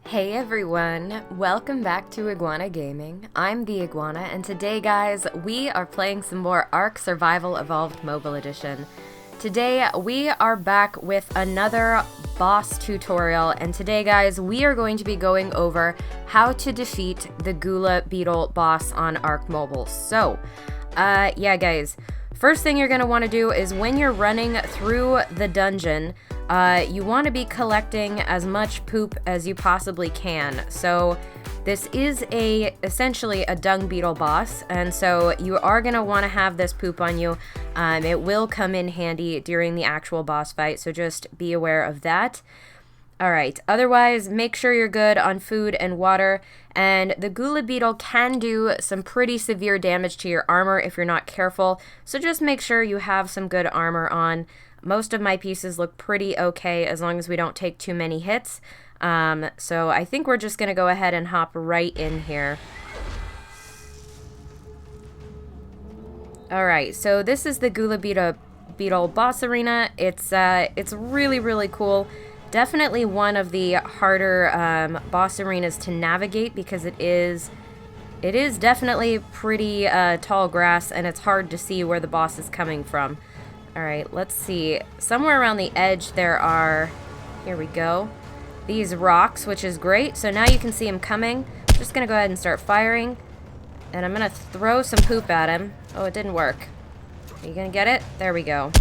Hey everyone, welcome back to Iguana Gaming. I'm the Iguana, and today guys, we are playing some more ARK Survival Evolved Mobile Edition. Today, we are back with another boss tutorial, and today guys, we are going to be going over how to defeat the GULA Beetle boss on ARK Mobile. So, yeah guys, first thing you're going to want to do is when you're running through the dungeon, you want to be collecting as much poop as you possibly can. So this is essentially a dung beetle boss, and so you are going to want to have this poop on you. It will come in handy during the actual boss fight, so just be aware of that. Alright, otherwise make sure you're good on food and water, and the GULA beetle can do some pretty severe damage to your armor if you're not careful, so just make sure you have some good armor on. Most of my pieces look pretty okay as long as we don't take too many hits. So I think we're just going to go ahead and hop right in here. Alright, so this is the GULA Beetle boss arena. It's really, really cool. Definitely one of the harder boss arenas to navigate because it is definitely pretty tall grass, and it's hard to see where the boss is coming from. Alright, let's see. Somewhere around the edge there are, here we go, these rocks, which is great. So now you can see him coming. I'm just going to go ahead and start firing. And I'm going to throw some poop at him. Oh, it didn't work. Are you going to get it? There we go.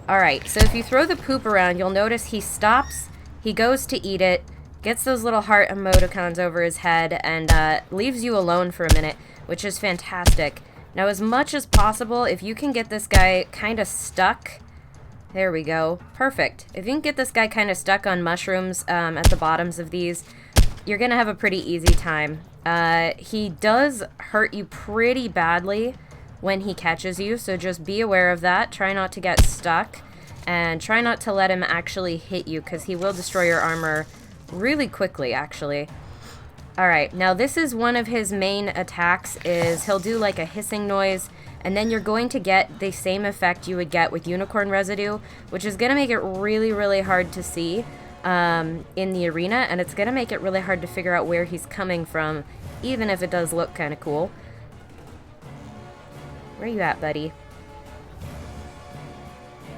Alright, so if you throw the poop around, you'll notice he stops, he goes to eat it, gets those little heart emoticons over his head, and leaves you alone for a minute, which is fantastic. Now, as much as possible, if you can get this guy kind of stuck, there we go, perfect. If you can get this guy kind of stuck on mushrooms at the bottoms of these, you're going to have a pretty easy time. He does hurt you pretty badly when he catches you, so just be aware of that. Try not to get stuck, and try not to let him actually hit you, because he will destroy your armor really quickly, actually. Alright, now this is one of his main attacks, is he'll do like a hissing noise, and then you're going to get the same effect you would get with unicorn residue, which is going to make it really, really hard to see in the arena, and it's going to make it really hard to figure out where he's coming from, even if it does look kind of cool. Where you at, buddy?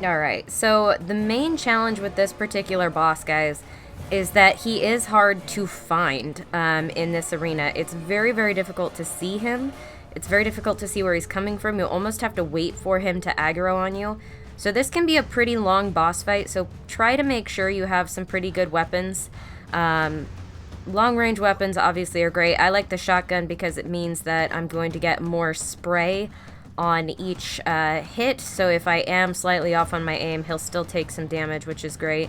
Alright, so the main challenge with this particular boss, guys, is that he is hard to find in this arena. It's very, very difficult to see him. It's very difficult to see where he's coming from. You'll almost have to wait for him to aggro on you. So this can be a pretty long boss fight, so try to make sure you have some pretty good weapons. Long-range weapons obviously are great. I like the shotgun because it means that I'm going to get more spray on each hit, so if I am slightly off on my aim, he'll still take some damage, which is great.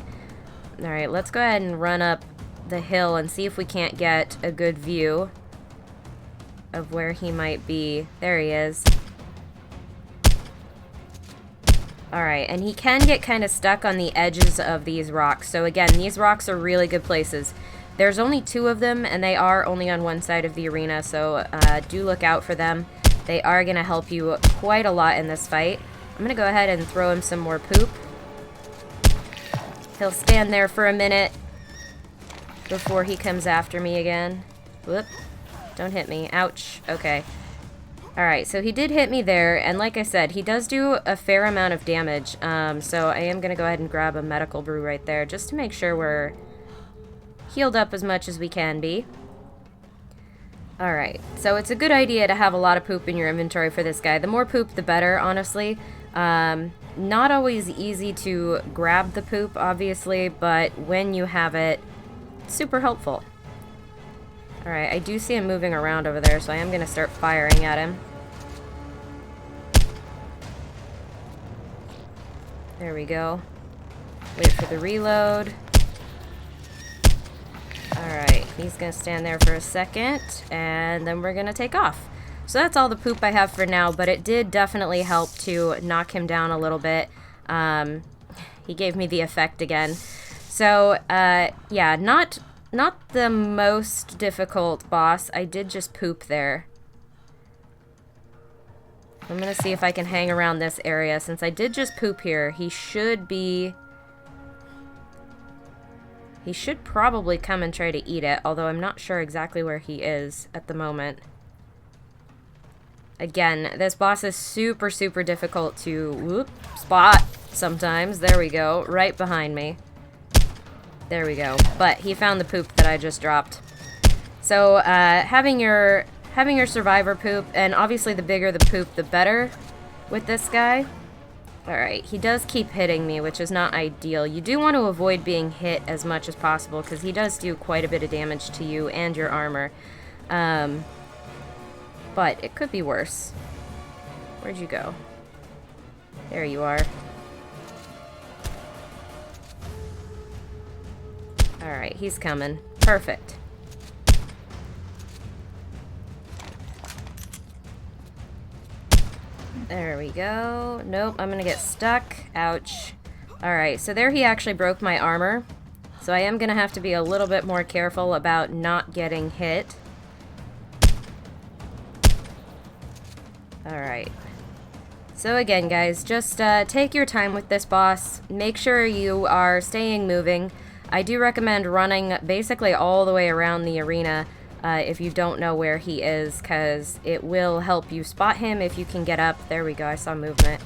Alright, let's go ahead and run up the hill and see if we can't get a good view of where he might be. There he is. Alright, and he can get kind of stuck on the edges of these rocks. So again, these rocks are really good places. There's only 2 of them, and they are only on one side of the arena, so do look out for them. They are going to help you quite a lot in this fight. I'm going to go ahead and throw him some more poop. He'll stand there for a minute before he comes after me again. Whoop. Don't hit me. Ouch. Okay. Alright, so he did hit me there, and like I said, he does do a fair amount of damage. So I am going to go ahead and grab a medical brew right there, just to make sure we're healed up as much as we can be. Alright, so it's a good idea to have a lot of poop in your inventory for this guy. The more poop, the better, honestly. Not always easy to grab the poop, obviously, but when you have it, it's super helpful. Alright, I do see him moving around over there, so I am going to start firing at him. There we go. Wait for the reload. Alright, he's going to stand there for a second, and then we're going to take off. So that's all the poop I have for now, but it did definitely help to knock him down a little bit. He gave me the effect again. So, yeah, not the most difficult boss. I did just poop there. I'm going to see if I can hang around this area. Since I did just poop here, he should be He should probably come and try to eat it, although I'm not sure exactly where he is at the moment. Again, this boss is super, super difficult to spot sometimes. There we go. Right behind me. There we go. But he found the poop that I just dropped. So, having your survivor poop, and obviously the bigger the poop, the better with this guy. Alright, he does keep hitting me, which is not ideal. You do want to avoid being hit as much as possible, because he does do quite a bit of damage to you and your armor. But it could be worse. Where'd you go? There you are. Alright, he's coming. Perfect. There we go. Nope, I'm gonna get stuck. Ouch. Alright, so there he actually broke my armor. So I am gonna have to be a little bit more careful about not getting hit. Alright. So again, guys, just take your time with this boss. Make sure you are staying moving. I do recommend running basically all the way around the arena if you don't know where he is, because it will help you spot him if you can get up. There we go, I saw movement.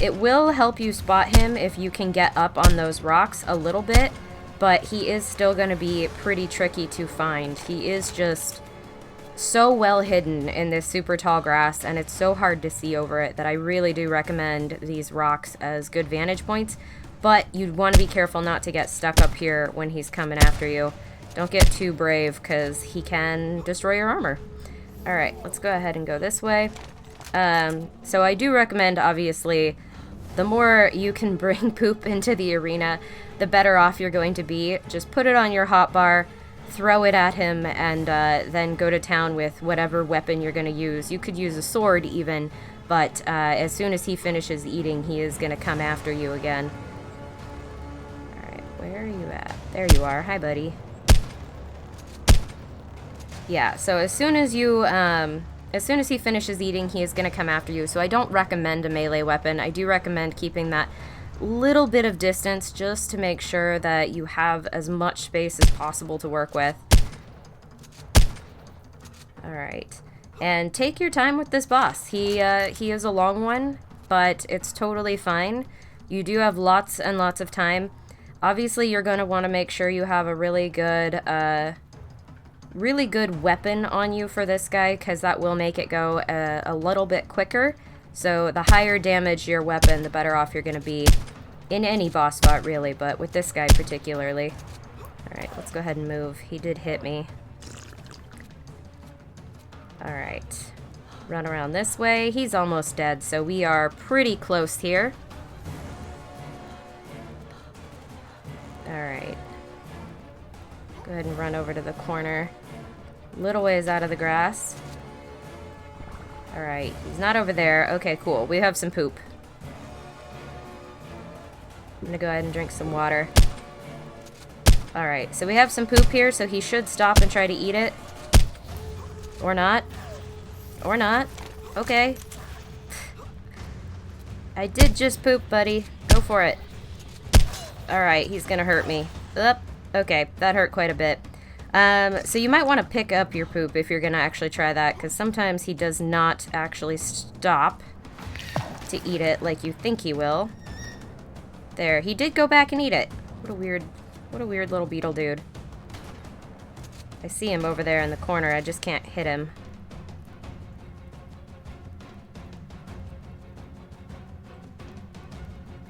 It will help you spot him if you can get up on those rocks a little bit, but he is still going to be pretty tricky to find. He is just so well hidden in this super tall grass, and it's so hard to see over it that I really do recommend these rocks as good vantage points, but you'd want to be careful not to get stuck up here when he's coming after you. Don't get too brave, because he can destroy your armor. Alright, let's go ahead and go this way. So I do recommend, obviously, the more you can bring poop into the arena, the better off you're going to be. Just put it on your hotbar, throw it at him, and then go to town with whatever weapon you're going to use. You could use a sword even, but as soon as he finishes eating, he is going to come after you again. Alright, where are you at? There you are. Hi, buddy. Yeah, so as soon as he finishes eating, he is going to come after you. So I don't recommend a melee weapon. I do recommend keeping that little bit of distance just to make sure that you have as much space as possible to work with. Alright. And take your time with this boss. He is a long one, but it's totally fine. You do have lots and lots of time. Obviously, you're going to want to make sure you have a really good weapon on you for this guy, because that will make it go a little bit quicker. So the higher damage your weapon, the better off you're going to be in any boss fight, really, but with this guy particularly. Alright, let's go ahead and move. He did hit me. Alright. Run around this way. He's almost dead, so we are pretty close here. Alright. Go ahead and run over to the corner. Little ways out of the grass. Alright, he's not over there. Okay, cool. We have some poop. I'm gonna go ahead and drink some water. Alright, so we have some poop here, so he should stop and try to eat it. Or not. Or not. Okay. I did just poop, buddy. Go for it. Alright, he's gonna hurt me. Up. Okay, that hurt quite a bit. So you might want to pick up your poop if you're going to actually try that, because sometimes he does not actually stop to eat it like you think he will. There, he did go back and eat it. What a weird little beetle dude. I see him over there in the corner, I just can't hit him.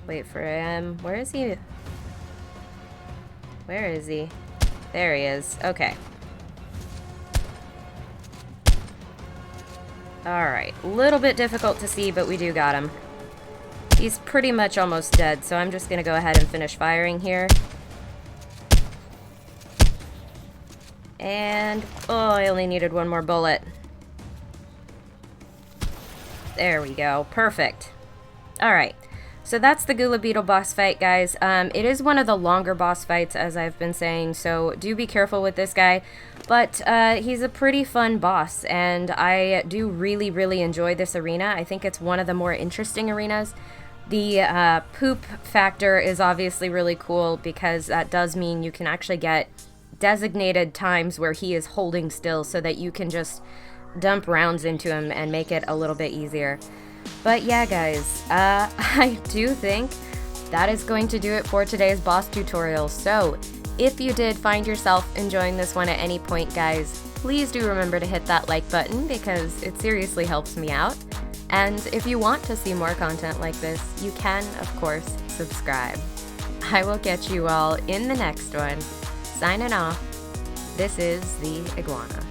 Wait for him. Where is he? Where is he? There he is. Okay. Alright. A little bit difficult to see, but we do got him. He's pretty much almost dead, so I'm just going to go ahead and finish firing here. And... oh, I only needed one more bullet. There we go. Perfect. Alright. So that's the Gula Beetle boss fight, guys. It is one of the longer boss fights, as I've been saying, so do be careful with this guy. But he's a pretty fun boss, and I do really, really enjoy this arena. I think it's one of the more interesting arenas. The poop factor is obviously really cool because that does mean you can actually get designated times where he is holding still so that you can just dump rounds into him and make it a little bit easier. But yeah, guys, I do think that is going to do it for today's boss tutorial. So if you did find yourself enjoying this one at any point, guys, please do remember to hit that like button because it seriously helps me out. And if you want to see more content like this, you can, of course, subscribe. I will catch you all in the next one. Signing off, this is the Iguana.